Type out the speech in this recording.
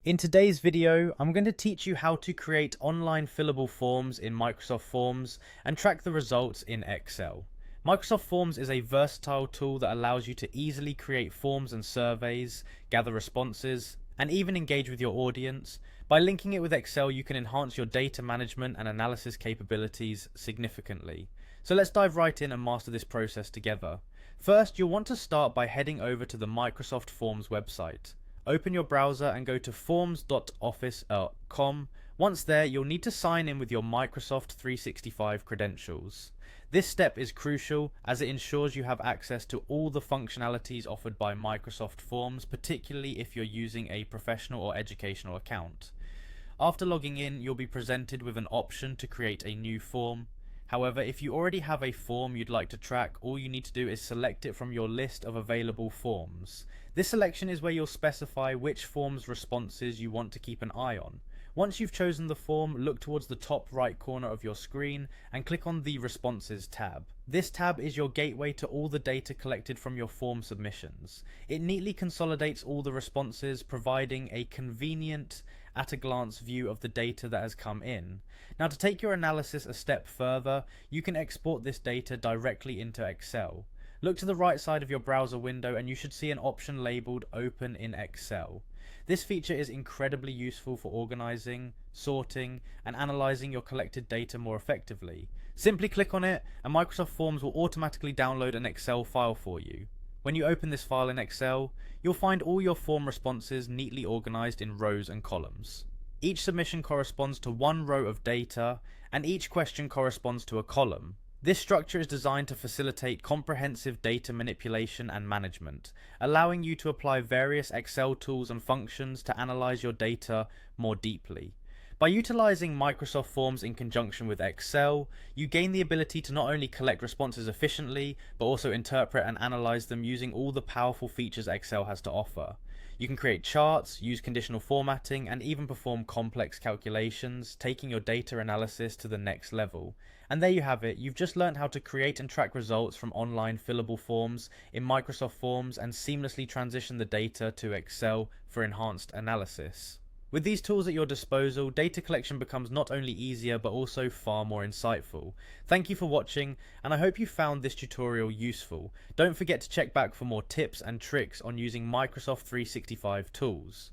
In today's video, I'm going to teach you how to create online fillable forms in Microsoft Forms and track the results in Excel. Microsoft Forms is a versatile tool that allows you to easily create forms and surveys, gather responses, and even engage with your audience. By linking it with Excel, you can enhance your data management and analysis capabilities significantly. So let's dive right in and master this process together. First, you'll want to start by heading over to the Microsoft Forms website. Open your browser and go to forms.office.com. Once there, you'll need to sign in with your Microsoft 365 credentials. This step is crucial as it ensures you have access to all the functionalities offered by Microsoft Forms, particularly if you're using a professional or educational account. After logging in, you'll be presented with an option to create a new form. However, if you already have a form you'd like to track, all you need to do is select it from your list of available forms. This selection is where you'll specify which form's responses you want to keep an eye on. Once you've chosen the form, look towards the top right corner of your screen and click on the Responses tab. This tab is your gateway to all the data collected from your form submissions. It neatly consolidates all the responses, providing a convenient at-a-glance view of the data that has come in. Now, to take your analysis a step further, you can export this data directly into Excel. Look to the right side of your browser window and you should see an option labeled Open in Excel. This feature is incredibly useful for organizing, sorting, and analyzing your collected data more effectively. Simply click on it and Microsoft Forms will automatically download an Excel file for you. When you open this file in Excel, you'll find all your form responses neatly organized in rows and columns. Each submission corresponds to one row of data, and each question corresponds to a column. This structure is designed to facilitate comprehensive data manipulation and management, allowing you to apply various Excel tools and functions to analyze your data more deeply. By utilizing Microsoft Forms in conjunction with Excel, you gain the ability to not only collect responses efficiently, but also interpret and analyze them using all the powerful features Excel has to offer. You can create charts, use conditional formatting, and even perform complex calculations, taking your data analysis to the next level. And there you have it, you've just learned how to create and track results from online fillable forms in Microsoft Forms and seamlessly transition the data to Excel for enhanced analysis. With these tools at your disposal, data collection becomes not only easier but also far more insightful. Thank you for watching, and I hope you found this tutorial useful. Don't forget to check back for more tips and tricks on using Microsoft 365 tools.